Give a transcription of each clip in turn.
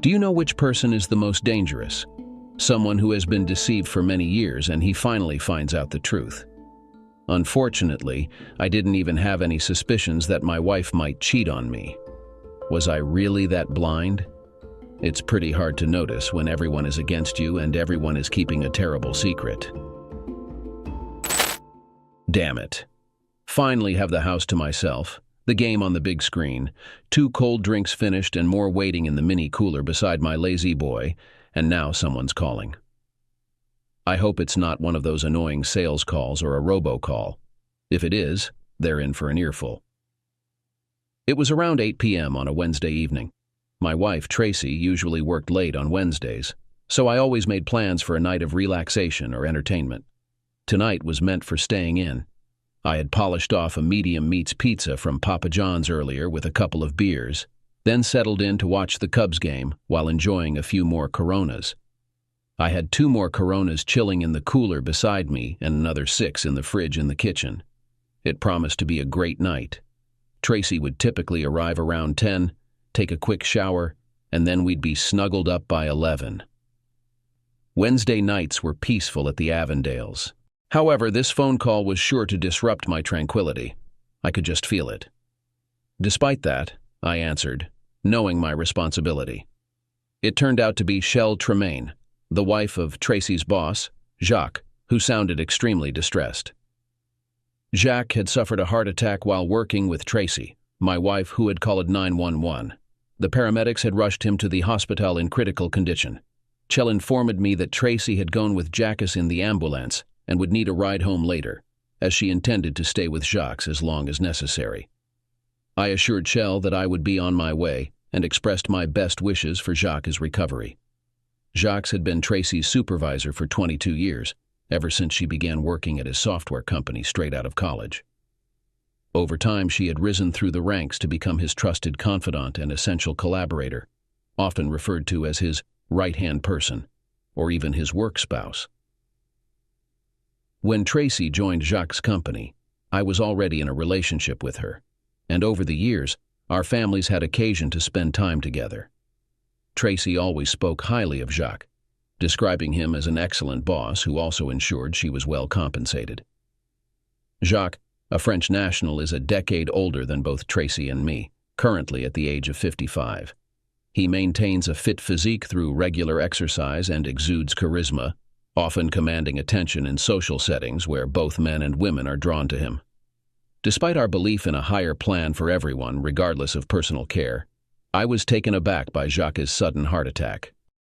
Do you know which person is the most dangerous? Someone who has been deceived for many years and he finally finds out the truth. Unfortunately, I didn't even have any suspicions that my wife might cheat on me. Was I really that blind? It's pretty hard to notice when everyone is against you and everyone is keeping a terrible secret. Damn it. Finally have the house to myself, the game on the big screen, 2 cold drinks finished and more waiting in the mini cooler beside my lazy boy, and now someone's calling. I hope it's not one of those annoying sales calls or a robocall. If it is, they're in for an earful. It was around 8 p.m. on a Wednesday evening. My wife, Tracy, usually worked late on Wednesdays, so I always made plans for a night of relaxation or entertainment. Tonight was meant for staying in. I had polished off a medium meats pizza from Papa John's earlier with a couple of beers, then settled in to watch the Cubs game while enjoying a few more Coronas. I had 2 more Coronas chilling in the cooler beside me and another 6 in the fridge in the kitchen. It promised to be a great night. Tracy would typically arrive around 10, take a quick shower, and then we'd be snuggled up by 11. Wednesday nights were peaceful at the Avondales. However, this phone call was sure to disrupt my tranquility. I could just feel it. Despite that, I answered, knowing my responsibility. It turned out to be Shell Tremaine, the wife of Tracy's boss, Jacques, who sounded extremely distressed. Jacques had suffered a heart attack while working with Tracy, my wife, who had called 911. The paramedics had rushed him to the hospital in critical condition. Shell informed me that Tracy had gone with Jacques in the ambulance and would need a ride home later, as she intended to stay with Jacques as long as necessary. I assured Shell that I would be on my way and expressed my best wishes for Jacques' recovery. Jacques had been Tracy's supervisor for 22 years, ever since she began working at his software company straight out of college. Over time, she had risen through the ranks to become his trusted confidant and essential collaborator, often referred to as his right-hand person, or even his work spouse. When Tracy joined Jacques' company, I was already in a relationship with her, and over the years, our families had occasion to spend time together. Tracy always spoke highly of Jacques, describing him as an excellent boss who also ensured she was well compensated. Jacques, a French national, is a decade older than both Tracy and me, currently at the age of 55. He maintains a fit physique through regular exercise and exudes charisma, often commanding attention in social settings where both men and women are drawn to him. Despite our belief in a higher plan for everyone, regardless of personal care, I was taken aback by Jacques' sudden heart attack.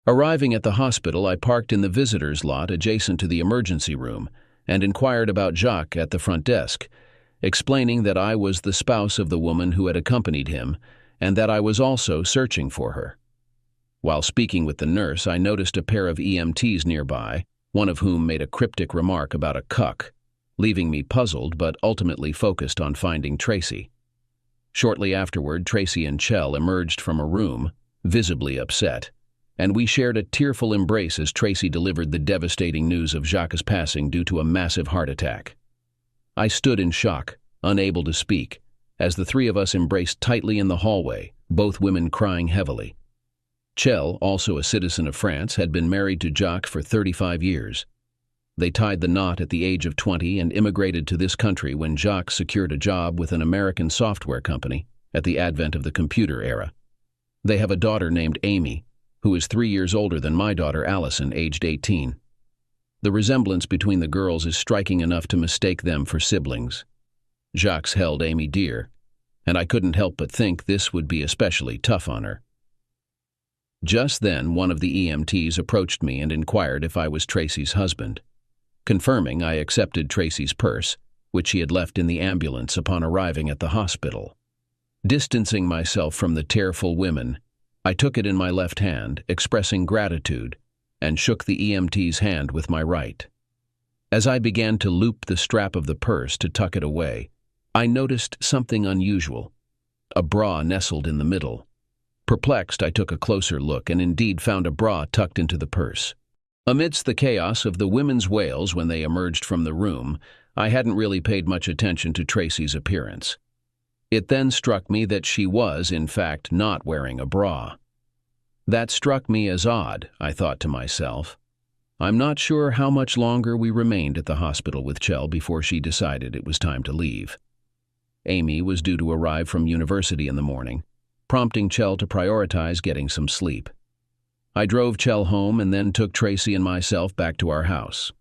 Arriving at the hospital, I parked in the visitor's lot adjacent to the emergency room and inquired about Jacques at the front desk, explaining that I was the spouse of the woman who had accompanied him and that I was also searching for her. While speaking with the nurse, I noticed a pair of EMTs nearby, one of whom made a cryptic remark about a cuck, leaving me puzzled but ultimately focused on finding Tracy. Shortly afterward, Tracy and Shell emerged from a room, visibly upset, and we shared a tearful embrace as Tracy delivered the devastating news of Jacques' passing due to a massive heart attack. I stood in shock, unable to speak, as the 3 of us embraced tightly in the hallway, both women crying heavily. Shell, also a citizen of France, had been married to Jacques for 35 years. They tied the knot at the age of 20 and immigrated to this country when Jacques secured a job with an American software company at the advent of the computer era. They have a daughter named Amy, who is 3 years older than my daughter Allison, aged 18. The resemblance between the girls is striking enough to mistake them for siblings. Jacques held Amy dear, and I couldn't help but think this would be especially tough on her. Just then, one of the EMTs approached me and inquired if I was Tracy's husband. Confirming, I accepted Tracy's purse, which she had left in the ambulance upon arriving at the hospital. Distancing myself from the tearful women, I took it in my left hand, expressing gratitude, and shook the EMT's hand with my right. As I began to loop the strap of the purse to tuck it away, I noticed something unusual. A bra nestled in the middle. Perplexed, I took a closer look and indeed found a bra tucked into the purse. Amidst the chaos of the women's wails when they emerged from the room, I hadn't really paid much attention to Tracy's appearance. It then struck me that she was, in fact, not wearing a bra. That struck me as odd, I thought to myself. I'm not sure how much longer we remained at the hospital with Chell before she decided it was time to leave. Amy was due to arrive from university in the morning, prompting Chell to prioritize getting some sleep. I drove Chell home and then took Tracy and myself back to our house.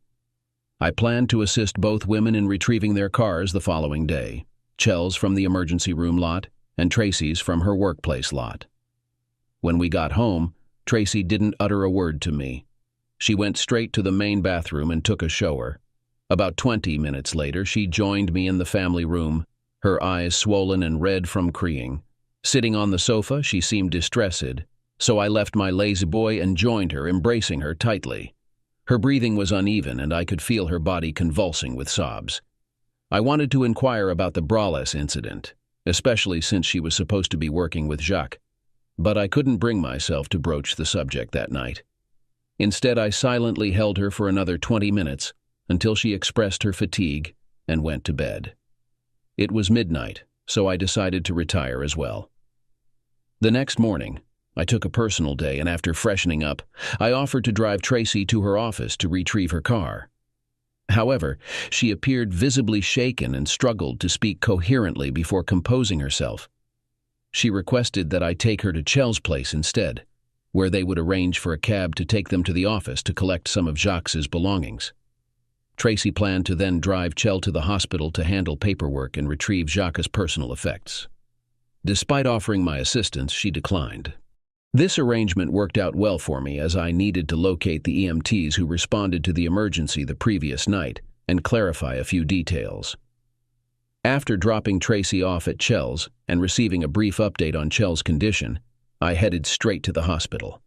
I planned to assist both women in retrieving their cars the following day, Chell's from the emergency room lot and Tracy's from her workplace lot. When we got home, Tracy didn't utter a word to me. She went straight to the main bathroom and took a shower. About 20 minutes later, she joined me in the family room, her eyes swollen and red from crying. Sitting on the sofa, she seemed distressed, so I left my lazy boy and joined her, embracing her tightly. Her breathing was uneven, and I could feel her body convulsing with sobs. I wanted to inquire about the braless incident, especially since she was supposed to be working with Jacques, but I couldn't bring myself to broach the subject that night. Instead, I silently held her for another 20 minutes until she expressed her fatigue and went to bed. It was midnight, so I decided to retire as well. The next morning, I took a personal day, and after freshening up, I offered to drive Tracy to her office to retrieve her car. However, she appeared visibly shaken and struggled to speak coherently before composing herself. She requested that I take her to Chell's place instead, where they would arrange for a cab to take them to the office to collect some of Jacques' belongings. Tracy planned to then drive Chell to the hospital to handle paperwork and retrieve Jacques' personal effects. Despite offering my assistance, she declined. This arrangement worked out well for me, as I needed to locate the EMTs who responded to the emergency the previous night and clarify a few details. After dropping Tracy off at Chell's and receiving a brief update on Chell's condition, I headed straight to the hospital.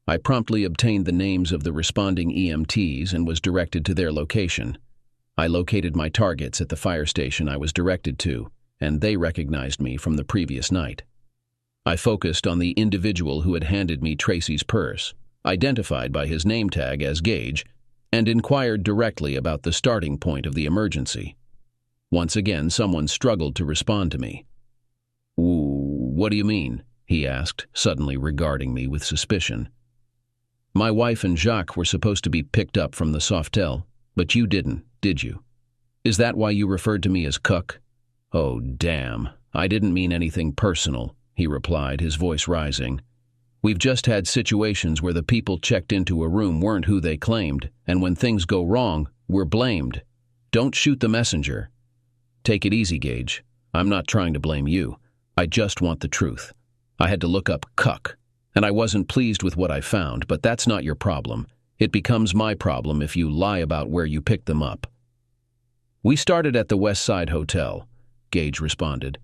I promptly obtained the names of the responding EMTs and was directed to their location. I located my targets at the fire station I was directed to, and they recognized me from the previous night. I focused on the individual who had handed me Tracy's purse, identified by his name tag as Gage, and inquired directly about the starting point of the emergency. Once again, someone struggled to respond to me. "What do you mean?" he asked, suddenly regarding me with suspicion. "My wife and Jacques were supposed to be picked up from the Softel, but you didn't, did you? Is that why you referred to me as Cook?" "Oh, damn. I didn't mean anything personal," he replied, his voice rising. "We've just had situations where the people checked into a room weren't who they claimed, and when things go wrong, we're blamed. Don't shoot the messenger." "Take it easy, Gage. I'm not trying to blame you. I just want the truth. I had to look up Cuck, and I wasn't pleased with what I found, but that's not your problem. It becomes my problem if you lie about where you picked them up." "We started at the West Side Hotel," Gage responded.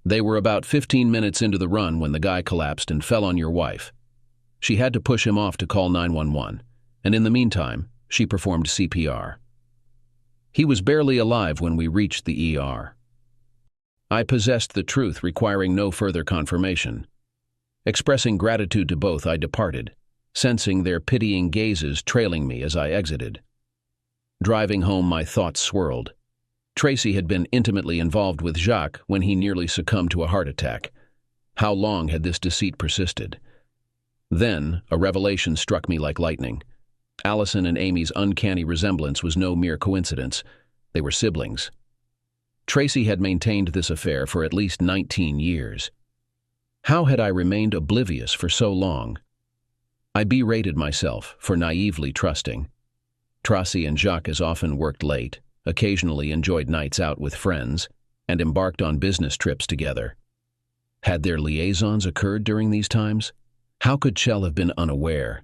"They were about 15 minutes into the run when the guy collapsed and fell on your wife. She had to push him off to call 911, and in the meantime, she performed CPR. He was barely alive when we reached the ER. I possessed the truth, requiring no further confirmation. Expressing gratitude to both, I departed, sensing their pitying gazes trailing me as I exited. Driving home, my thoughts swirled. Tracy had been intimately involved with Jacques when he nearly succumbed to a heart attack. How long had this deceit persisted? Then, a revelation struck me like lightning. Allison and Amy's uncanny resemblance was no mere coincidence. They were siblings. Tracy had maintained this affair for at least 19 years. How had I remained oblivious for so long? I berated myself for naively trusting. Tracy and Jacques often worked late, occasionally enjoyed nights out with friends, and embarked on business trips together. Had their liaisons occurred during these times? How could Chell have been unaware?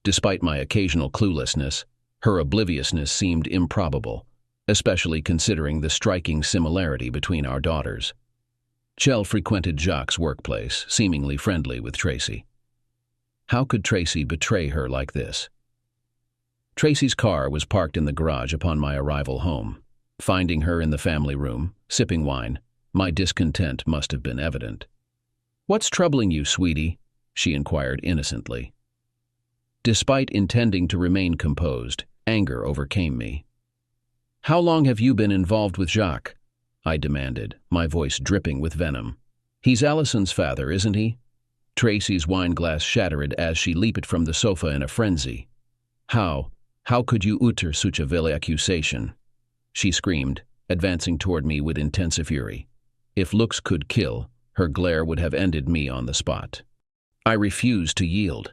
Despite my occasional cluelessness, her obliviousness seemed improbable, especially considering the striking similarity between our daughters. Chell frequented Jacques' workplace, seemingly friendly with Tracy. How could Tracy betray her like this? Tracy's car was parked in the garage upon my arrival home. Finding her in the family room, sipping wine, my discontent must have been evident. "What's troubling you, sweetie?" she inquired innocently. Despite intending to remain composed, anger overcame me. "How long have you been involved with Jacques?" I demanded, my voice dripping with venom. "He's Allison's father, isn't he?" Tracy's wine glass shattered as she leaped from the sofa in a frenzy. How could you utter such a vile accusation? She screamed, advancing toward me with intense fury. If looks could kill, her glare would have ended me on the spot. I refused to yield.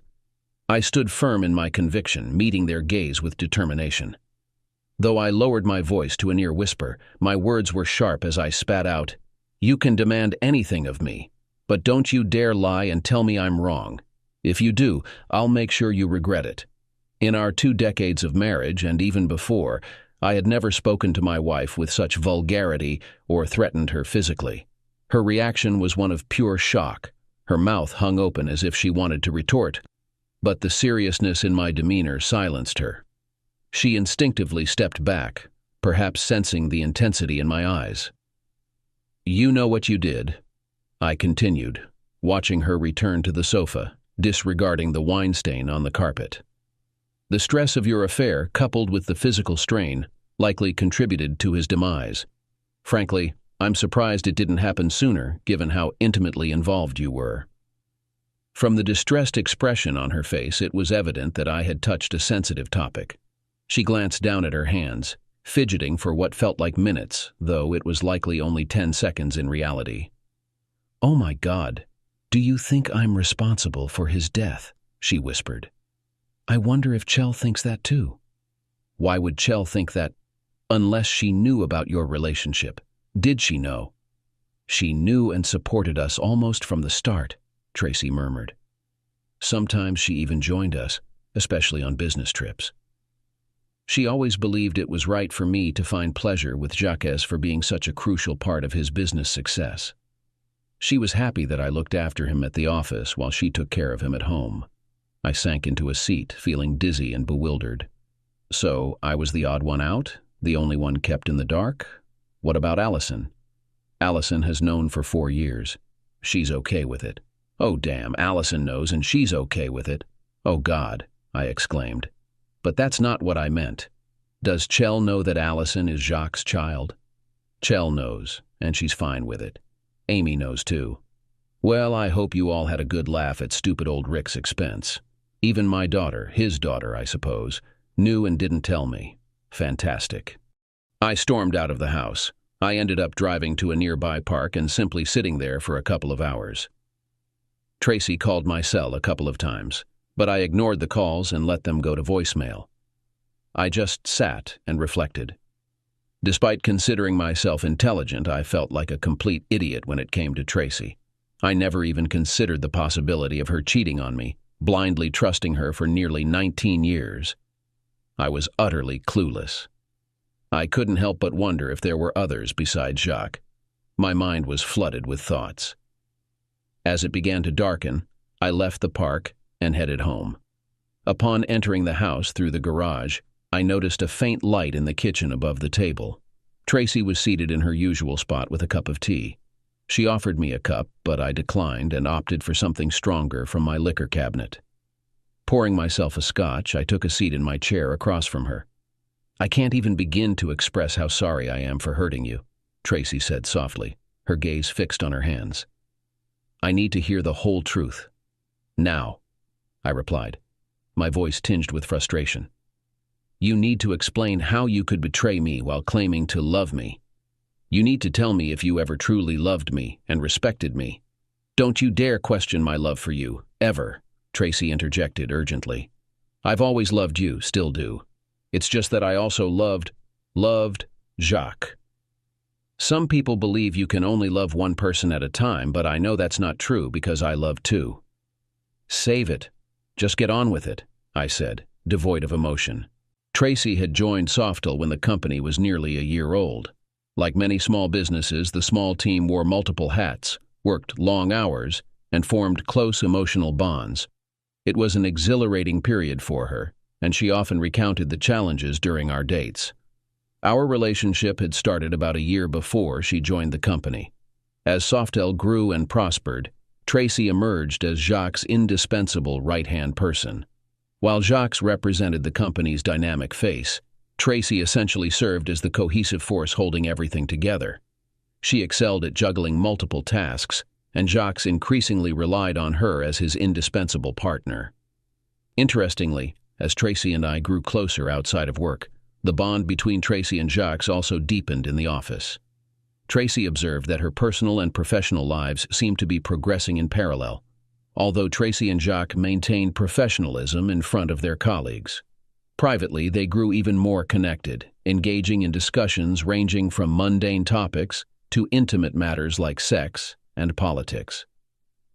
I stood firm in my conviction, meeting their gaze with determination. Though I lowered my voice to a near whisper, my words were sharp as I spat out, "You can demand anything of me, but don't you dare lie and tell me I'm wrong. If you do, I'll make sure you regret it." In our 2 decades of marriage, and even before, I had never spoken to my wife with such vulgarity or threatened her physically. Her reaction was one of pure shock. Her mouth hung open as if she wanted to retort, but the seriousness in my demeanor silenced her. She instinctively stepped back, perhaps sensing the intensity in my eyes. "You know what you did," I continued, watching her return to the sofa, disregarding the wine stain on the carpet. "The stress of your affair, coupled with the physical strain, likely contributed to his demise. Frankly, I'm surprised it didn't happen sooner, given how intimately involved you were." From the distressed expression on her face, it was evident that I had touched a sensitive topic. She glanced down at her hands, fidgeting for what felt like minutes, though it was likely only 10 seconds in reality. "Oh my God, do you think I'm responsible for his death?" she whispered. "I wonder if Chell thinks that too." "Why would Chell think that? Unless she knew about your relationship. Did she know?" "She knew and supported us almost from the start," Tracy murmured. "Sometimes she even joined us, especially on business trips. She always believed it was right for me to find pleasure with Jacques for being such a crucial part of his business success. She was happy that I looked after him at the office while she took care of him at home." I sank into a seat, feeling dizzy and bewildered. "So I was the odd one out? The only one kept in the dark? What about Allison?" "Allison has known for 4 years. She's okay with it." "Oh damn, Allison knows and she's okay with it." "Oh God," I exclaimed. "But that's not what I meant. Does Chell know that Allison is Jacques' child?" "Chell knows, and she's fine with it. Amy knows too." "Well, I hope you all had a good laugh at stupid old Rick's expense. Even my daughter, his daughter, I suppose, knew and didn't tell me. Fantastic." I stormed out of the house. I ended up driving to a nearby park and simply sitting there for a couple of hours. Tracy called my cell a couple of times, but I ignored the calls and let them go to voicemail. I just sat and reflected. Despite considering myself intelligent, I felt like a complete idiot when it came to Tracy. I never even considered the possibility of her cheating on me, blindly trusting her for nearly 19 years. I was utterly clueless. I couldn't help but wonder if there were others besides Jacques. My mind was flooded with thoughts. As it began to darken, I left the park and headed home. Upon entering the house through the garage, I noticed a faint light in the kitchen above the table. Tracy was seated in her usual spot with a cup of tea. She offered me a cup, but I declined and opted for something stronger from my liquor cabinet. Pouring myself a scotch, I took a seat in my chair across from her. "I can't even begin to express how sorry I am for hurting you," Tracy said softly, her gaze fixed on her hands. "I need to hear the whole truth. Now," I replied, my voice tinged with frustration. "You need to explain how you could betray me while claiming to love me. You need to tell me if you ever truly loved me and respected me. Don't you dare question my love for you, ever," Tracy interjected urgently. "I've always loved you, still do. It's just that I also loved Jacques. Some people believe you can only love one person at a time, but I know that's not true because I love two." "Save it. Just get on with it," I said, devoid of emotion. Tracy had joined Softel when the company was nearly a year old. Like many small businesses, the small team wore multiple hats, worked long hours, and formed close emotional bonds. It was an exhilarating period for her, and she often recounted the challenges during our dates. Our relationship had started about a year before she joined the company. As Softel grew and prospered, Tracy emerged as Jacques' indispensable right-hand person. While Jacques represented the company's dynamic face, Tracy essentially served as the cohesive force holding everything together. She excelled at juggling multiple tasks, and Jacques increasingly relied on her as his indispensable partner. Interestingly, as Tracy and I grew closer outside of work, the bond between Tracy and Jacques also deepened in the office. Tracy observed that her personal and professional lives seemed to be progressing in parallel, although Tracy and Jacques maintained professionalism in front of their colleagues. Privately, they grew even more connected, engaging in discussions ranging from mundane topics to intimate matters like sex and politics.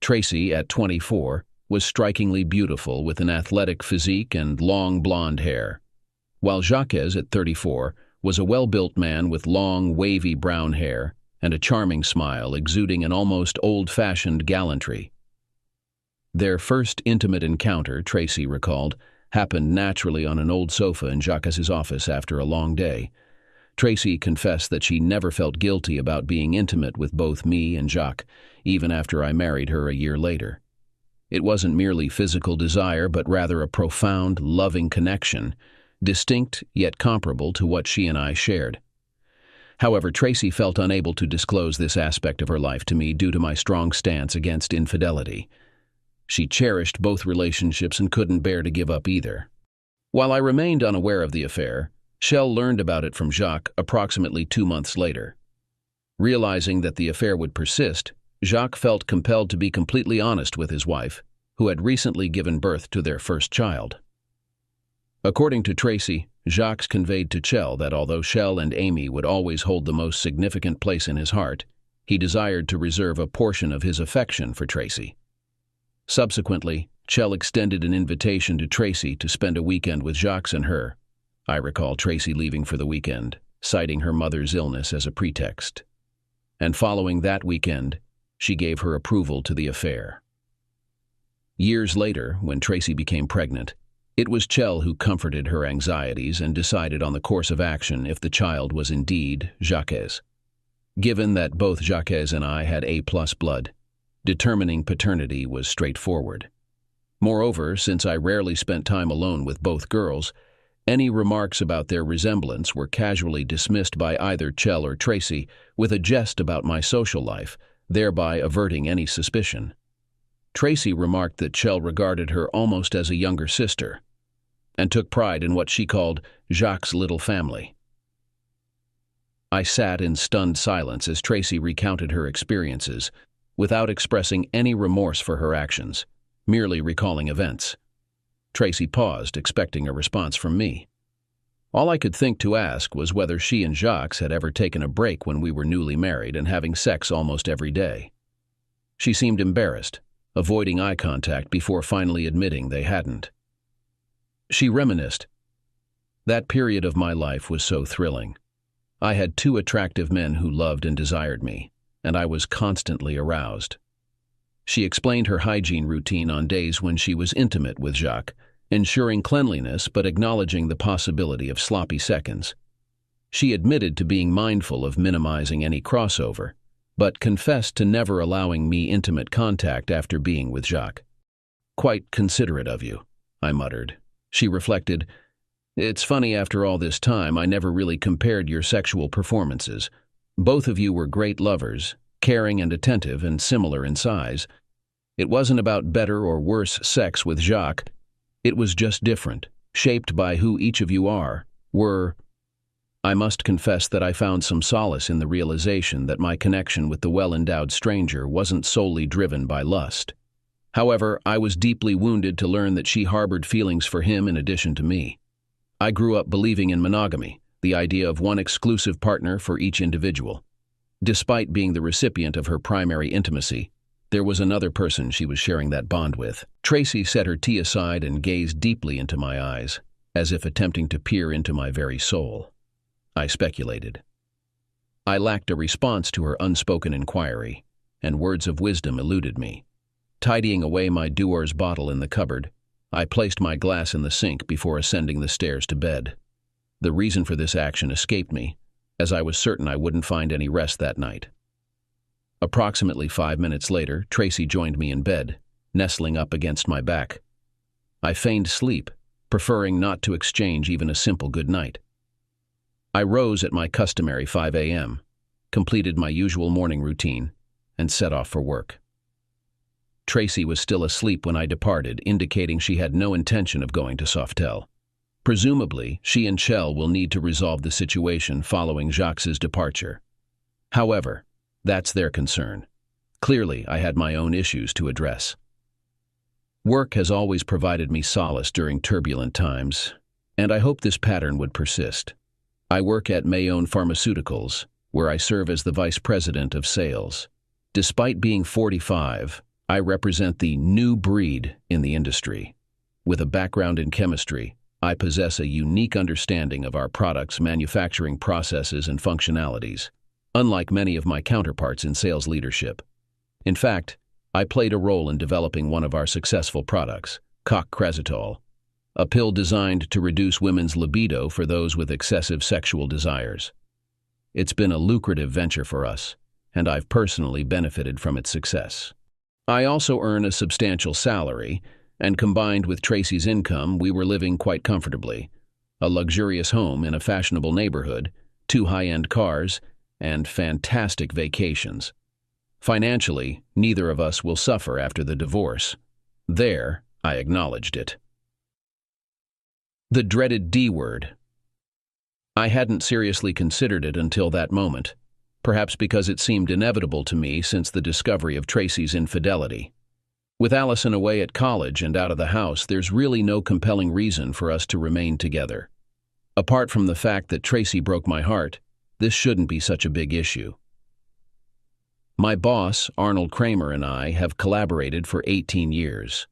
Tracy, at 24, was strikingly beautiful with an athletic physique and long blonde hair, while Jacques, at 34, was a well-built man with long, wavy brown hair and a charming smile exuding an almost old-fashioned gallantry. Their first intimate encounter, Tracy recalled, happened naturally on an old sofa in Jacques' office after a long day. Tracy confessed that she never felt guilty about being intimate with both me and Jacques, even after I married her a year later. It wasn't merely physical desire, but rather a profound, loving connection, distinct yet comparable to what she and I shared. However, Tracy felt unable to disclose this aspect of her life to me due to my strong stance against infidelity. She cherished both relationships and couldn't bear to give up either. While I remained unaware of the affair, Shell learned about it from Jacques approximately 2 months later. Realizing that the affair would persist, Jacques felt compelled to be completely honest with his wife, who had recently given birth to their first child. According to Tracy, Jacques conveyed to Shell that although Shell and Amy would always hold the most significant place in his heart, he desired to reserve a portion of his affection for Tracy. Subsequently, Shell extended an invitation to Tracy to spend a weekend with Jacques and her. I recall Tracy leaving for the weekend, citing her mother's illness as a pretext. And following that weekend, she gave her approval to the affair. Years later, when Tracy became pregnant, it was Shell who comforted her anxieties and decided on the course of action if the child was indeed Jacques'. Given that both Jacques and I had A+ blood, determining paternity was straightforward. Moreover, since I rarely spent time alone with both girls, any remarks about their resemblance were casually dismissed by either Shell or Tracy with a jest about my social life, thereby averting any suspicion. Tracy remarked that Shell regarded her almost as a younger sister, and took pride in what she called Jacques' little family. I sat in stunned silence as Tracy recounted her experiences, without expressing any remorse for her actions, merely recalling events. Tracy paused, expecting a response from me. All I could think to ask was whether she and Jacques had ever taken a break when we were newly married and having sex almost every day. She seemed embarrassed, avoiding eye contact before finally admitting they hadn't. She reminisced. That period of my life was so thrilling. I had 2 attractive men who loved and desired me, and I was constantly aroused. She explained her hygiene routine on days when she was intimate with Jacques, ensuring cleanliness but acknowledging the possibility of sloppy seconds. She admitted to being mindful of minimizing any crossover, but confessed to never allowing me intimate contact after being with Jacques. "Quite considerate of you," I muttered. She reflected, "It's funny, after all this time, I never really compared your sexual performances. Both of you were great lovers, caring and attentive and similar in size. It wasn't about better or worse sex with Jacques. It was just different, shaped by who each of you were. I must confess that I found some solace in the realization that my connection with the well-endowed stranger wasn't solely driven by lust. However, I was deeply wounded to learn that she harbored feelings for him in addition to me. I grew up believing in monogamy, the idea of one exclusive partner for each individual. Despite being the recipient of her primary intimacy, there was another person she was sharing that bond with. Tracy set her tea aside and gazed deeply into my eyes, as if attempting to peer into my very soul. I speculated. I lacked a response to her unspoken inquiry, and words of wisdom eluded me. Tidying away my Dewar's bottle in the cupboard, I placed my glass in the sink before ascending the stairs to bed. The reason for this action escaped me, as I was certain I wouldn't find any rest that night. Approximately 5 minutes later, Tracy joined me in bed, nestling up against my back. I feigned sleep, preferring not to exchange even a simple good night. I rose at my customary 5 a.m., completed my usual morning routine, and set off for work. Tracy was still asleep when I departed, indicating she had no intention of going to Softel. Presumably, she and Shell will need to resolve the situation following Jacques' departure. However, that's their concern. Clearly, I had my own issues to address. Work has always provided me solace during turbulent times, and I hope this pattern would persist. I work at Mayonnaise Pharmaceuticals, where I serve as the Vice President of Sales. Despite being 45, I represent the new breed in the industry. With a background in chemistry, I possess a unique understanding of our products' manufacturing processes and functionalities, unlike many of my counterparts in sales leadership. In fact, I played a role in developing one of our successful products, coq-crazitol, a pill designed to reduce women's libido for those with excessive sexual desires. It's been a lucrative venture for us, and I've personally benefited from its success. I also earn a substantial salary, and combined with Tracy's income, we were living quite comfortably. A luxurious home in a fashionable neighborhood, 2 high-end cars, and fantastic vacations. Financially, neither of us will suffer after the divorce. There, I acknowledged it. The dreaded D word. I hadn't seriously considered it until that moment, perhaps because it seemed inevitable to me since the discovery of Tracy's infidelity. With Allison away at college and out of the house, there's really no compelling reason for us to remain together. Apart from the fact that Tracy broke my heart, this shouldn't be such a big issue. My boss, Arnold Kramer, and I have collaborated for 18 years.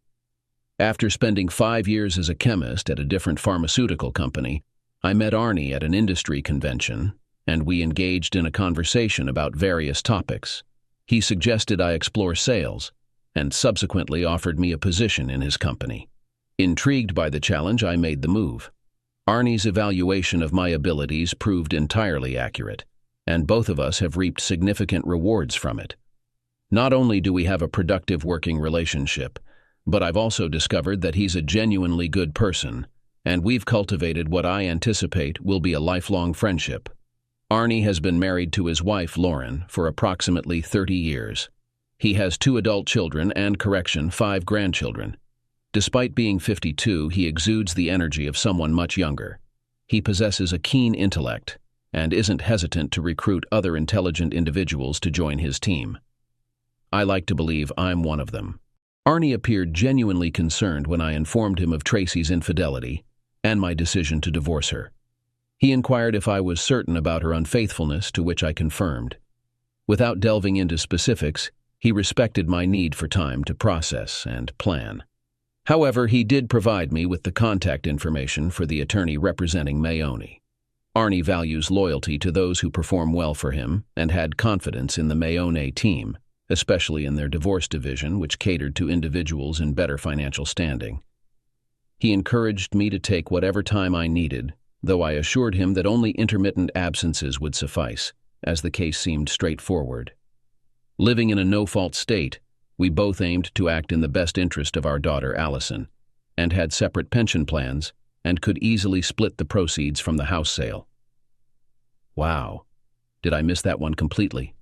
After spending 5 years as a chemist at a different pharmaceutical company, I met Arnie at an industry convention, and we engaged in a conversation about various topics. He suggested I explore sales, and subsequently offered me a position in his company. Intrigued by the challenge, I made the move. Arnie's evaluation of my abilities proved entirely accurate, and both of us have reaped significant rewards from it. Not only do we have a productive working relationship, but I've also discovered that he's a genuinely good person, and we've cultivated what I anticipate will be a lifelong friendship. Arnie has been married to his wife, Lauren, for approximately 30 years. He has 2 adult children and, 5 grandchildren. Despite being 52, he exudes the energy of someone much younger. He possesses a keen intellect and isn't hesitant to recruit other intelligent individuals to join his team. I like to believe I'm one of them. Arnie appeared genuinely concerned when I informed him of Tracy's infidelity and my decision to divorce her. He inquired if I was certain about her unfaithfulness, to which I confirmed. Without delving into specifics, he respected my need for time to process and plan. However, he did provide me with the contact information for the attorney representing Mayoni. Arnie values loyalty to those who perform well for him and had confidence in the Mayone team, especially in their divorce division, which catered to individuals in better financial standing. He encouraged me to take whatever time I needed, though I assured him that only intermittent absences would suffice, as the case seemed straightforward. Living in a no-fault state, we both aimed to act in the best interest of our daughter Allison, and had separate pension plans, and could easily split the proceeds from the house sale. Wow, did I miss that one completely?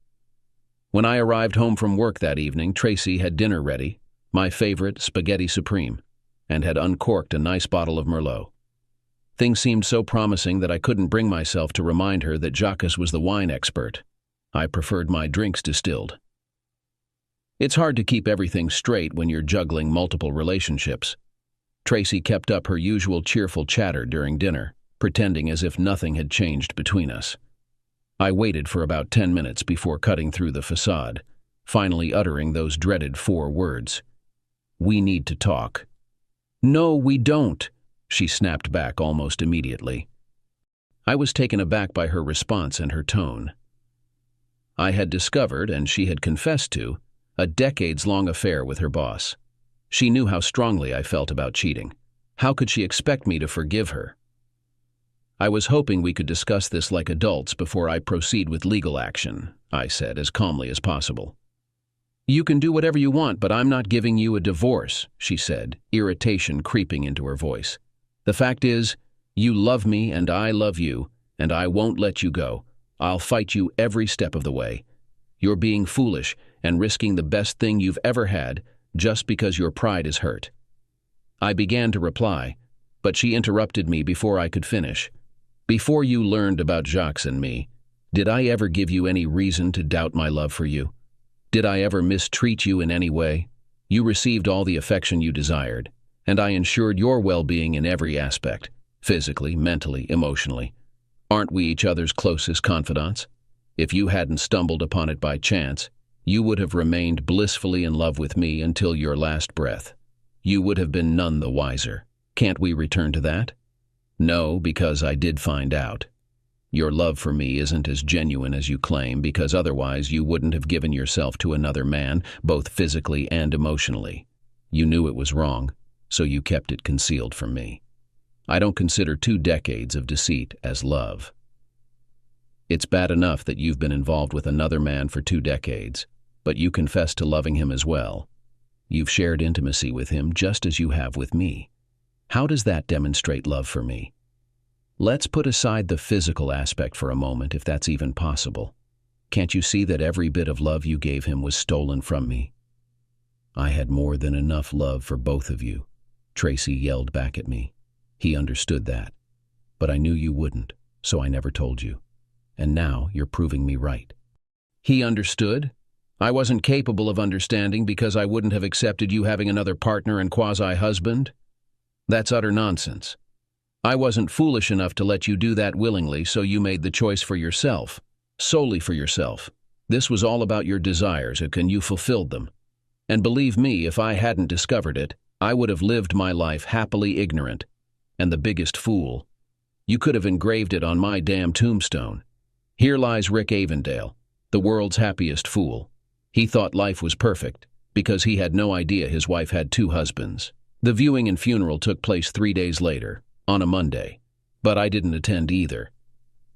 When I arrived home from work that evening, Tracy had dinner ready, my favorite spaghetti supreme, and had uncorked a nice bottle of Merlot. Things seemed so promising that I couldn't bring myself to remind her that Jacques was the wine expert. I preferred my drinks distilled. It's hard to keep everything straight when you're juggling multiple relationships. Tracy kept up her usual cheerful chatter during dinner, pretending as if nothing had changed between us. I waited for about 10 minutes before cutting through the facade, finally uttering those dreaded 4 words. "We need to talk." "No, we don't," she snapped back almost immediately. I was taken aback by her response and her tone. I had discovered, and she had confessed to, a decades-long affair with her boss. She knew how strongly I felt about cheating. How could she expect me to forgive her? "I was hoping we could discuss this like adults before I proceed with legal action," I said as calmly as possible. "You can do whatever you want, but I'm not giving you a divorce," she said, irritation creeping into her voice. "The fact is, you love me and I love you, and I won't let you go. I'll fight you every step of the way. You're being foolish and risking the best thing you've ever had, just because your pride is hurt." I began to reply, but she interrupted me before I could finish. "Before you learned about Jacques and me, did I ever give you any reason to doubt my love for you? Did I ever mistreat you in any way? You received all the affection you desired, and I ensured your well-being in every aspect, physically, mentally, emotionally. Aren't we each other's closest confidants? If you hadn't stumbled upon it by chance, you would have remained blissfully in love with me until your last breath. You would have been none the wiser. Can't we return to that?" "No, because I did find out. Your love for me isn't as genuine as you claim, because otherwise you wouldn't have given yourself to another man, both physically and emotionally. You knew it was wrong, so you kept it concealed from me. I don't consider 2 decades of deceit as love. It's bad enough that you've been involved with another man for 2 decades, but you confess to loving him as well. You've shared intimacy with him just as you have with me. How does that demonstrate love for me? Let's put aside the physical aspect for a moment, if that's even possible. Can't you see that every bit of love you gave him was stolen from me?" "I had more than enough love for both of you," Tracy yelled back at me. "He understood that. But I knew you wouldn't, so I never told you. And now you're proving me right." "He understood? I wasn't capable of understanding because I wouldn't have accepted you having another partner and quasi-husband? That's utter nonsense. I wasn't foolish enough to let you do that willingly, so you made the choice for yourself, solely for yourself. This was all about your desires, and you fulfilled them. And believe me, if I hadn't discovered it, I would have lived my life happily ignorant, and the biggest fool. You could have engraved it on my damn tombstone. Here lies Rick Avondale, the world's happiest fool. He thought life was perfect, because he had no idea his wife had 2 husbands. The viewing and funeral took place 3 days later, on a Monday, but I didn't attend either.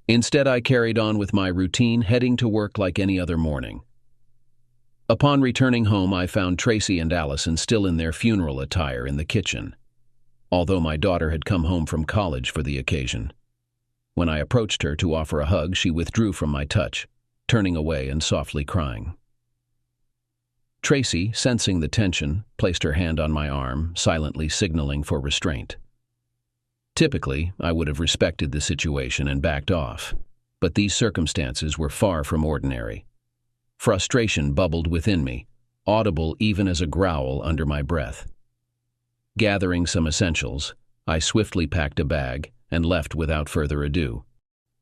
Instead, I carried on with my routine, heading to work like any other morning. Upon returning home, I found Tracy and Allison still in their funeral attire in the kitchen, although my daughter had come home from college for the occasion. When I approached her to offer a hug, she withdrew from my touch, turning away and softly crying. Tracy, sensing the tension, placed her hand on my arm, silently signaling for restraint. Typically, I would have respected the situation and backed off, but these circumstances were far from ordinary. Frustration bubbled within me, audible even as a growl under my breath. Gathering some essentials, I swiftly packed a bag and left without further ado.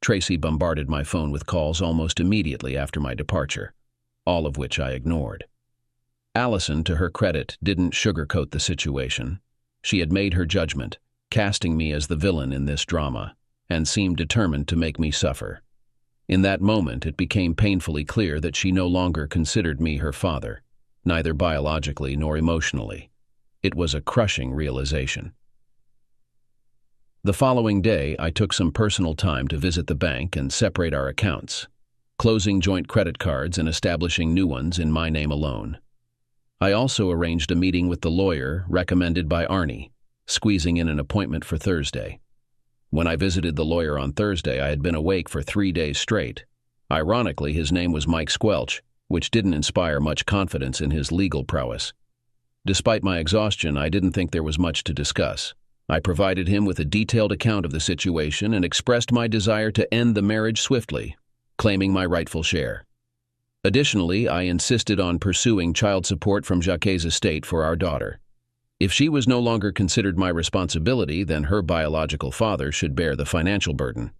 Tracy bombarded my phone with calls almost immediately after my departure, all of which I ignored. Allison, to her credit, didn't sugarcoat the situation. She had made her judgment, casting me as the villain in this drama, and seemed determined to make me suffer. In that moment, it became painfully clear that she no longer considered me her father, neither biologically nor emotionally. It was a crushing realization. The following day, I took some personal time to visit the bank and separate our accounts, closing joint credit cards and establishing new ones in my name alone. I also arranged a meeting with the lawyer recommended by Arnie, squeezing in an appointment for Thursday. When I visited the lawyer on Thursday, I had been awake for 3 days straight. Ironically, his name was Mike Squelch, which didn't inspire much confidence in his legal prowess. Despite my exhaustion, I didn't think there was much to discuss. I provided him with a detailed account of the situation and expressed my desire to end the marriage swiftly, claiming my rightful share. Additionally, I insisted on pursuing child support from Jacques' estate for our daughter. If she was no longer considered my responsibility, then her biological father should bear the financial burden.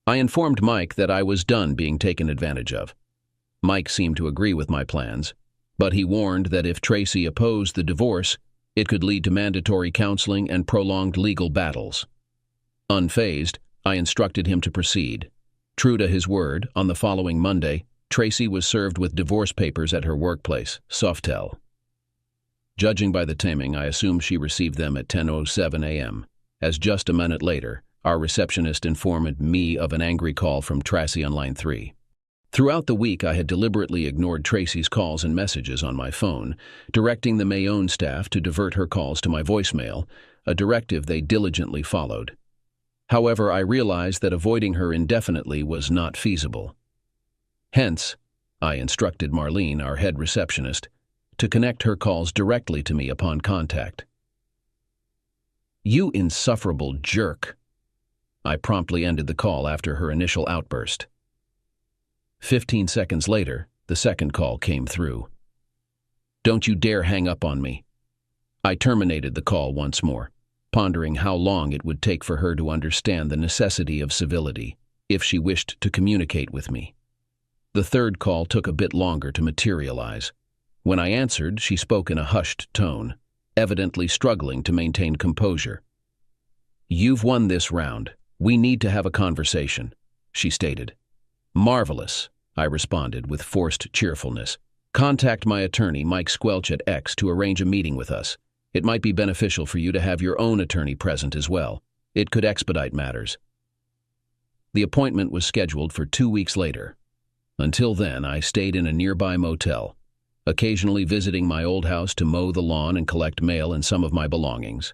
I informed Mike that I was done being taken advantage of. Mike seemed to agree with my plans, but he warned that if Tracy opposed the divorce, it could lead to mandatory counseling and prolonged legal battles. Unfazed, I instructed him to proceed. True to his word, on the following Monday, Tracy was served with divorce papers at her workplace, Softel. Judging by the timing, I assumed she received them at 10:07 a.m., as just a minute later, our receptionist informed me of an angry call from Tracy on line 3. Throughout the week, I had deliberately ignored Tracy's calls and messages on my phone, directing the Mayonne staff to divert her calls to my voicemail, a directive they diligently followed. However, I realized that avoiding her indefinitely was not feasible. Hence, I instructed Marlene, our head receptionist, to connect her calls directly to me upon contact. "You insufferable jerk." I promptly ended the call after her initial outburst. 15 seconds later, the second call came through. "Don't you dare hang up on me." I terminated the call once more, pondering how long it would take for her to understand the necessity of civility if she wished to communicate with me. The third call took a bit longer to materialize. When I answered, she spoke in a hushed tone, evidently struggling to maintain composure. "You've won this round. We need to have a conversation," she stated. "Marvelous," I responded with forced cheerfulness. "Contact my attorney, Mike Squelch at X, to arrange a meeting with us. It might be beneficial for you to have your own attorney present as well. It could expedite matters." The appointment was scheduled for 2 weeks later. Until then, I stayed in a nearby motel, occasionally visiting my old house to mow the lawn and collect mail and some of my belongings.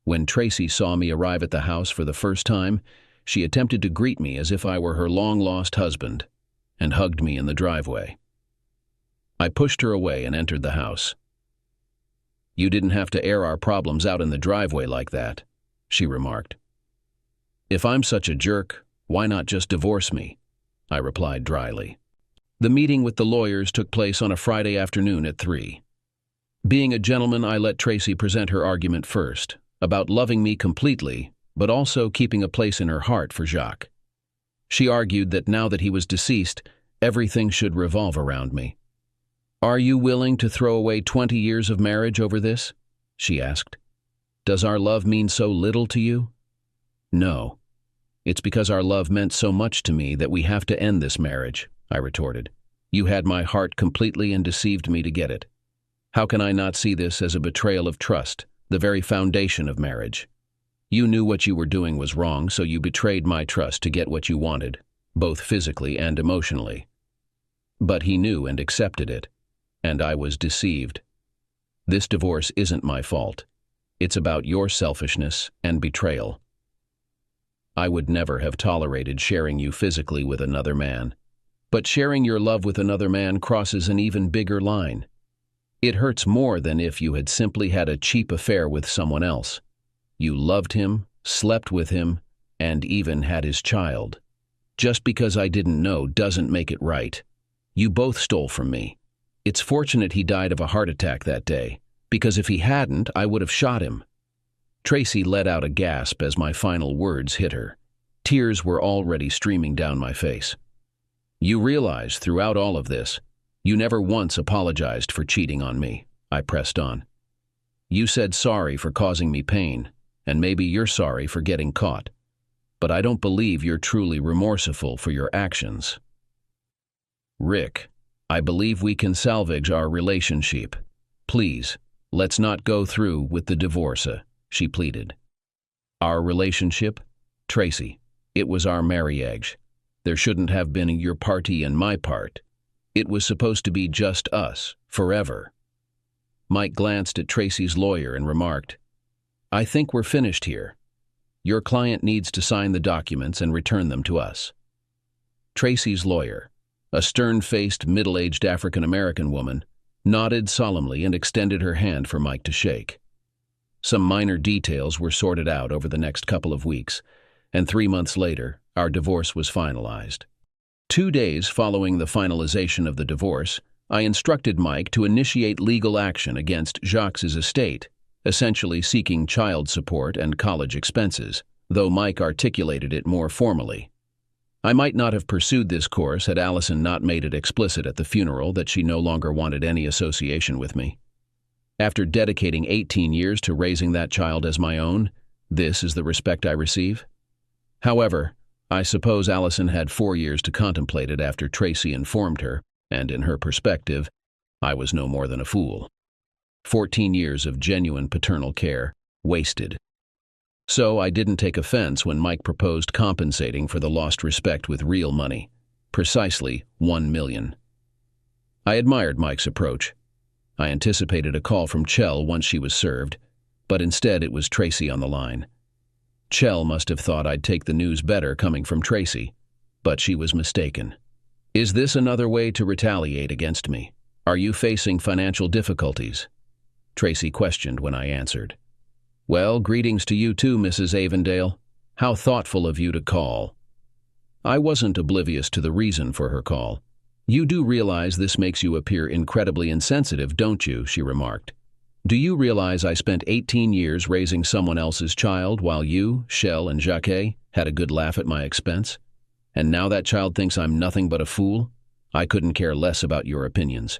When Tracy saw me arrive at the house for the first time, she attempted to greet me as if I were her long-lost husband, and hugged me in the driveway. I pushed her away and entered the house. "You didn't have to air our problems out in the driveway like that," she remarked. "If I'm such a jerk, why not just divorce me?" I replied dryly. The meeting with the lawyers took place on a Friday afternoon at 3. Being a gentleman, I let Tracy present her argument first, about loving me completely, but also keeping a place in her heart for Jacques. She argued that now that he was deceased, everything should revolve around me. "Are you willing to throw away 20 years of marriage over this?" she asked. "Does our love mean so little to you?" "No. It's because our love meant so much to me that we have to end this marriage," I retorted. "You had my heart completely and deceived me to get it. How can I not see this as a betrayal of trust, the very foundation of marriage? You knew what you were doing was wrong, so you betrayed my trust to get what you wanted, both physically and emotionally. But he knew and accepted it, and I was deceived. This divorce isn't my fault. It's about your selfishness and betrayal. I would never have tolerated sharing you physically with another man. But sharing your love with another man crosses an even bigger line. It hurts more than if you had simply had a cheap affair with someone else. You loved him, slept with him, and even had his child. Just because I didn't know doesn't make it right. You both stole from me. It's fortunate he died of a heart attack that day, because if he hadn't, I would have shot him." Tracy let out a gasp as my final words hit her. Tears were already streaming down my face. "You realize throughout all of this, you never once apologized for cheating on me," I pressed on. "You said sorry for causing me pain, and maybe you're sorry for getting caught. But I don't believe you're truly remorseful for your actions." "Rick, I believe we can salvage our relationship. Please, let's not go through with the divorce," she pleaded. "Our relationship? Tracy, it was our marriage. There shouldn't have been your party and my part. It was supposed to be just us, forever." Mike glanced at Tracy's lawyer and remarked, "I think we're finished here. Your client needs to sign the documents and return them to us." Tracy's lawyer, a stern-faced, middle-aged African-American woman, nodded solemnly and extended her hand for Mike to shake. Some minor details were sorted out over the next couple of weeks, and 3 months later, our divorce was finalized. 2 days following the finalization of the divorce, I instructed Mike to initiate legal action against Jacques' estate, essentially seeking child support and college expenses, though Mike articulated it more formally. I might not have pursued this course had Allison not made it explicit at the funeral that she no longer wanted any association with me. After dedicating 18 years to raising that child as my own, this is the respect I receive? However, I suppose Allison had 4 years to contemplate it after Tracy informed her, and in her perspective, I was no more than a fool. 14 years of genuine paternal care, wasted. So I didn't take offense when Mike proposed compensating for the lost respect with real money, precisely $1 million. I admired Mike's approach. I anticipated a call from Chell once she was served, but instead it was Tracy on the line. Chell must have thought I'd take the news better coming from Tracy, but she was mistaken. "Is this another way to retaliate against me? Are you facing financial difficulties? Tracy questioned when I answered. Well, greetings to you too, Mrs. Avondale. How thoughtful of you to call. I wasn't oblivious to the reason for her call. You do realize this makes you appear incredibly insensitive, don't you? She remarked. Do you realize I spent 18 years raising someone else's child while you, Shell, and Jacques had a good laugh at my expense? And now that child thinks I'm nothing but a fool? I couldn't care less about your opinions.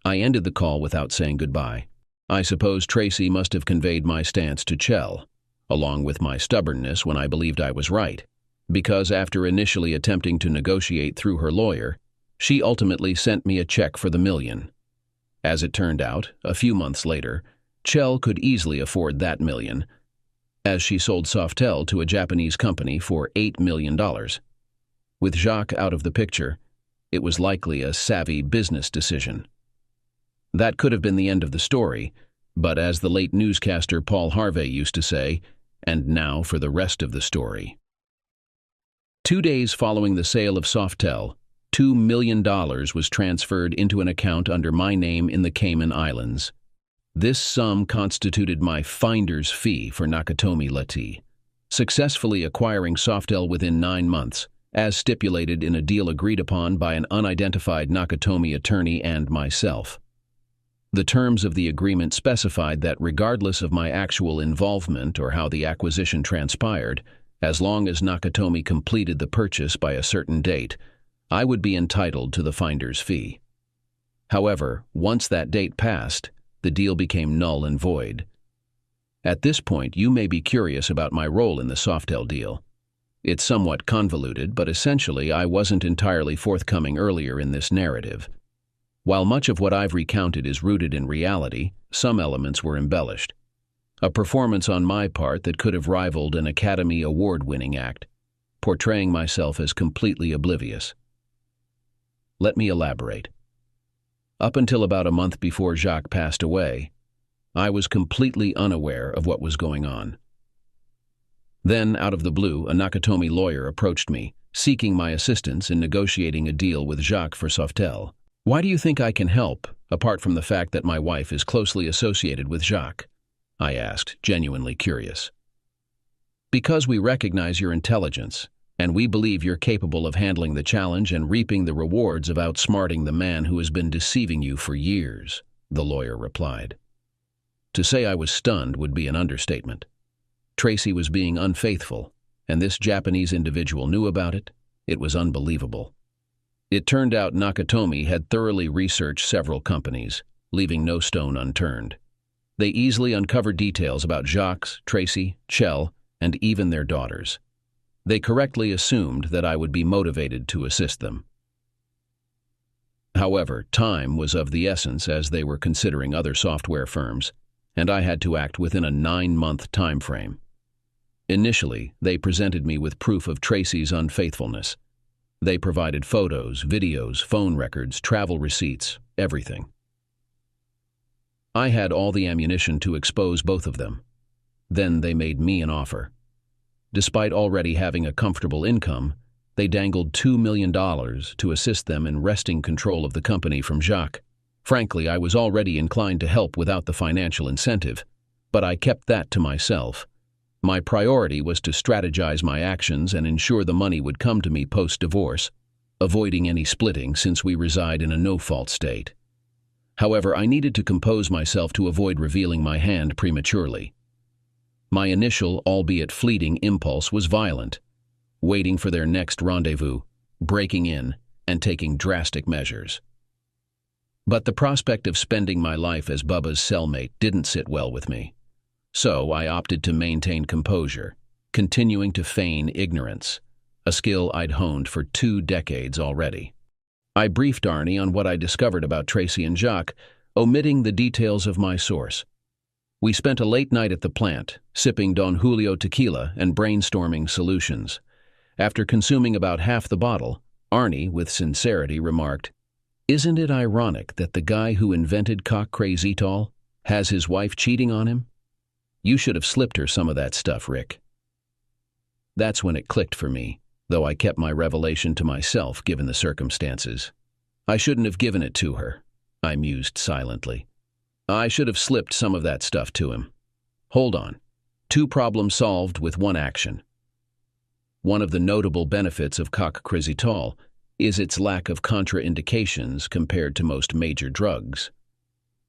I ended the call without saying goodbye. I suppose Tracy must have conveyed my stance to Chell, along with my stubbornness when I believed I was right, because after initially attempting to negotiate through her lawyer, she ultimately sent me a check for the $1 million. As it turned out, a few months later, Chell could easily afford that $1 million, as she sold Softel to a Japanese company for $8 million. With Jacques out of the picture, it was likely a savvy business decision. That could have been the end of the story, but as the late newscaster Paul Harvey used to say, and now for the rest of the story. 2 days following the sale of Softel, $2 million was transferred into an account under my name in the Cayman Islands. This sum constituted my finder's fee for Nakatomi Lati, successfully acquiring Softel within 9 months, as stipulated in a deal agreed upon by an unidentified Nakatomi attorney and myself. The terms of the agreement specified that regardless of my actual involvement or how the acquisition transpired, as long as Nakatomi completed the purchase by a certain date, I would be entitled to the finder's fee. However, once that date passed, the deal became null and void. At this point, you may be curious about my role in the Softel deal. It's somewhat convoluted, but essentially I wasn't entirely forthcoming earlier in this narrative. While much of what I've recounted is rooted in reality, some elements were embellished. A performance on my part that could have rivaled an Academy Award-winning act, portraying myself as completely oblivious. Let me elaborate. Up until about a month before Jacques passed away, I was completely unaware of what was going on. Then, out of the blue, a Nakatomi lawyer approached me, seeking my assistance in negotiating a deal with Jacques for Softel. Why do you think I can help, apart from the fact that my wife is closely associated with Jacques? I asked, genuinely curious. Because we recognize your intelligence, and we believe you're capable of handling the challenge and reaping the rewards of outsmarting the man who has been deceiving you for years, the lawyer replied. To say I was stunned would be an understatement. Tracy was being unfaithful, and this Japanese individual knew about it. It was unbelievable. It turned out Nakatomi had thoroughly researched several companies, leaving no stone unturned. They easily uncovered details about Jacques, Tracy, Chell, and even their daughters. They correctly assumed that I would be motivated to assist them. However, time was of the essence as they were considering other software firms, and I had to act within a 9-month time frame. Initially, they presented me with proof of Tracy's unfaithfulness. They provided photos, videos, phone records, travel receipts, everything. I had all the ammunition to expose both of them. Then they made me an offer. Despite already having a comfortable income, they dangled $2 million to assist them in wresting control of the company from Jacques. Frankly, I was already inclined to help without the financial incentive, but I kept that to myself. My priority was to strategize my actions and ensure the money would come to me post-divorce, avoiding any splitting since we reside in a no-fault state. However, I needed to compose myself to avoid revealing my hand prematurely. My initial, albeit fleeting, impulse was violent, waiting for their next rendezvous, breaking in, and taking drastic measures. But the prospect of spending my life as Bubba's cellmate didn't sit well with me. So I opted to maintain composure, continuing to feign ignorance, a skill I'd honed for 2 decades already. I briefed Arnie on what I discovered about Tracy and Jacques, omitting the details of my source. We spent a late night at the plant, sipping Don Julio tequila and brainstorming solutions. After consuming about half the bottle, Arnie, with sincerity, remarked, "Isn't it ironic that the guy who invented cock crazy-tall has his wife cheating on him? You should have slipped her some of that stuff, Rick." That's when it clicked for me, though I kept my revelation to myself given the circumstances. I shouldn't have given it to her. I mused silently. I should have slipped some of that stuff to him. Hold on. 2 problems solved with 1 action. One of the notable benefits of coxcrizitol is its lack of contraindications compared to most major drugs.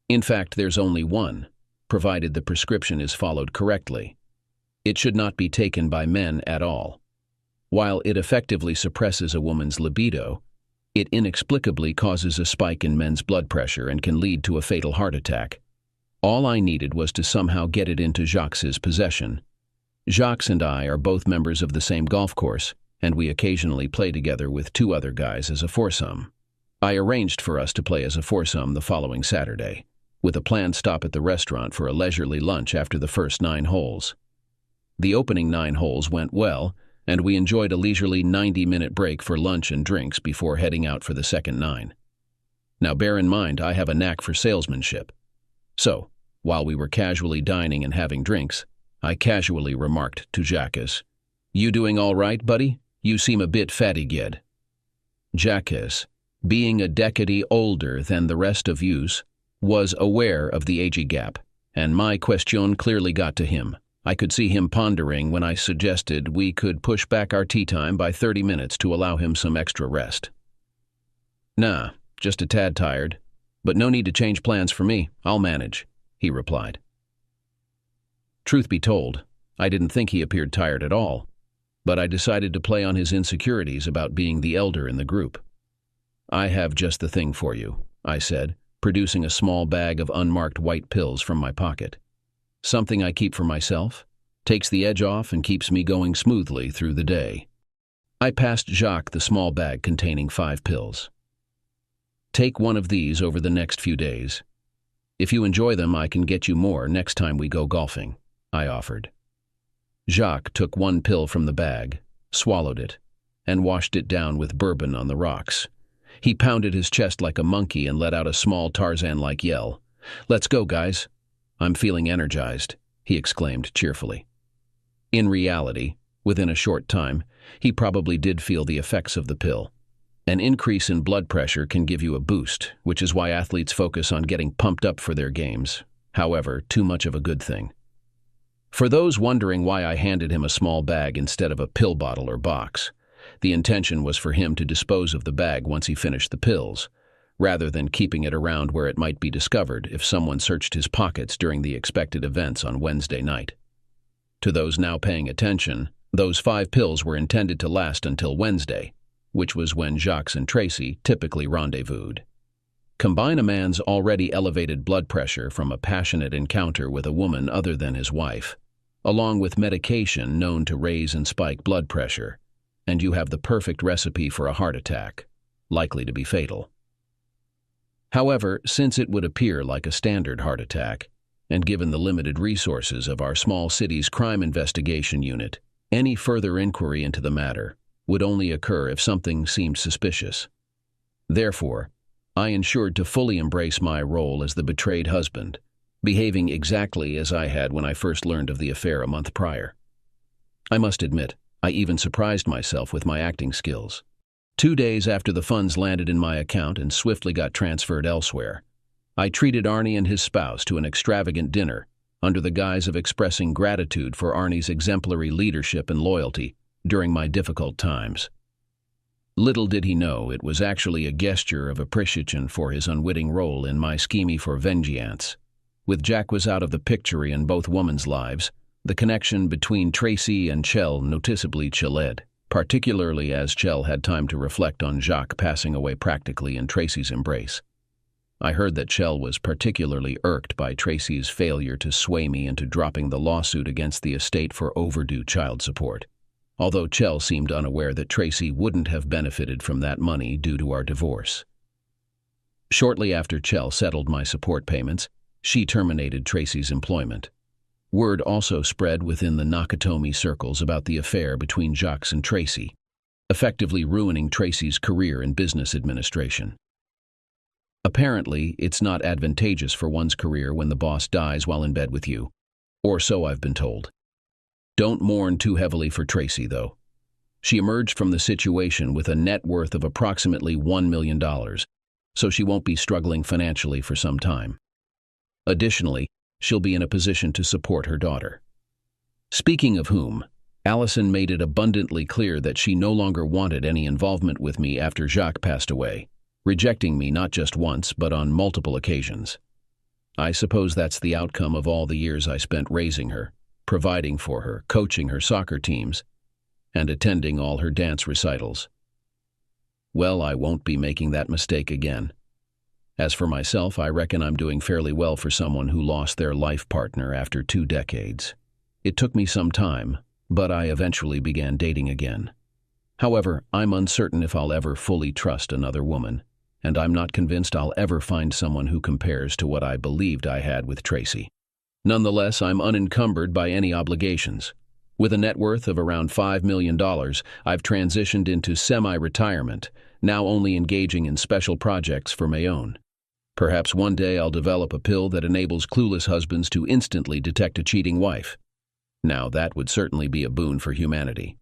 In fact, there's only one, provided the prescription is followed correctly. It should not be taken by men at all. While it effectively suppresses a woman's libido, it inexplicably causes a spike in men's blood pressure and can lead to a fatal heart attack. All I needed was to somehow get it into Jacques' possession. Jacques and I are both members of the same golf course, and we occasionally play together with 2 other guys as a foursome. I arranged for us to play as a foursome the following Saturday, with a planned stop at the restaurant for a leisurely lunch after the first 9 holes. The opening 9 holes went well, and we enjoyed a leisurely 90-minute break for lunch and drinks before heading out for the second 9. Now bear in mind, I have a knack for salesmanship. So, while we were casually dining and having drinks, I casually remarked to Jacques, "You doing all right, buddy? You seem a bit fatigued." Jacques, being a decade older than the rest of us, was aware of the age gap, and my question clearly got to him. I could see him pondering when I suggested we could push back our tea time by 30 minutes to allow him some extra rest. "Nah, just a tad tired, but no need to change plans for me. I'll manage," he replied. Truth be told, I didn't think he appeared tired at all, but I decided to play on his insecurities about being the elder in the group. "I have just the thing for you," I said, producing a small bag of unmarked white pills from my pocket. "Something I keep for myself, takes the edge off and keeps me going smoothly through the day." I passed Jacques the small bag containing 5 pills. "Take one of these over the next few days. If you enjoy them, I can get you more next time we go golfing," I offered. Jacques took 1 pill from the bag, swallowed it, and washed it down with bourbon on the rocks. He pounded his chest like a monkey and let out a small Tarzan-like yell. "Let's go, guys. I'm feeling energized," he exclaimed cheerfully. In reality, within a short time, he probably did feel the effects of the pill. An increase in blood pressure can give you a boost, which is why athletes focus on getting pumped up for their games. However, too much of a good thing. For those wondering why I handed him a small bag instead of a pill bottle or box, the intention was for him to dispose of the bag once he finished the pills, rather than keeping it around where it might be discovered if someone searched his pockets during the expected events on Wednesday night. To those now paying attention, those 5 pills were intended to last until Wednesday, which was when Jacques and Tracy typically rendezvoused. Combine a man's already elevated blood pressure from a passionate encounter with a woman other than his wife, along with medication known to raise and spike blood pressure, and you have the perfect recipe for a heart attack, likely to be fatal. However, since it would appear like a standard heart attack, and given the limited resources of our small city's crime investigation unit, any further inquiry into the matter would only occur if something seemed suspicious. Therefore, I ensured to fully embrace my role as the betrayed husband, behaving exactly as I had when I first learned of the affair a month prior. I must admit, I even surprised myself with my acting skills. 2 days after the funds landed in my account and swiftly got transferred elsewhere, I treated Arnie and his spouse to an extravagant dinner under the guise of expressing gratitude for Arnie's exemplary leadership and loyalty during my difficult times. Little did he know it was actually a gesture of appreciation for his unwitting role in my scheme for vengeance. With Jack was out of the picture in both women's lives, the connection between Tracy and Chell noticeably chilled, particularly as Chell had time to reflect on Jacques passing away practically in Tracy's embrace. I heard that Chell was particularly irked by Tracy's failure to sway me into dropping the lawsuit against the estate for overdue child support, although Chell seemed unaware that Tracy wouldn't have benefited from that money due to our divorce. Shortly after Chell settled my support payments, she terminated Tracy's employment. Word also spread within the Nakatomi circles about the affair between Jacques and Tracy, effectively ruining Tracy's career in business administration. Apparently, it's not advantageous for one's career when the boss dies while in bed with you, or so I've been told. Don't mourn too heavily for Tracy, though. She emerged from the situation with a net worth of approximately $1 million, so she won't be struggling financially for some time. Additionally, she'll be in a position to support her daughter. Speaking of whom, Allison made it abundantly clear that she no longer wanted any involvement with me after Jacques passed away, rejecting me not just once but on multiple occasions. I suppose that's the outcome of all the years I spent raising her, providing for her, coaching her soccer teams, and attending all her dance recitals. Well, I won't be making that mistake again. As for myself, I reckon I'm doing fairly well for someone who lost their life partner after 2 decades. It took me some time, but I eventually began dating again. However, I'm uncertain if I'll ever fully trust another woman, and I'm not convinced I'll ever find someone who compares to what I believed I had with Tracy. Nonetheless, I'm unencumbered by any obligations. With a net worth of around $5 million, I've transitioned into semi-retirement, now only engaging in special projects for my own. Perhaps one day I'll develop a pill that enables clueless husbands to instantly detect a cheating wife. Now, that would certainly be a boon for humanity.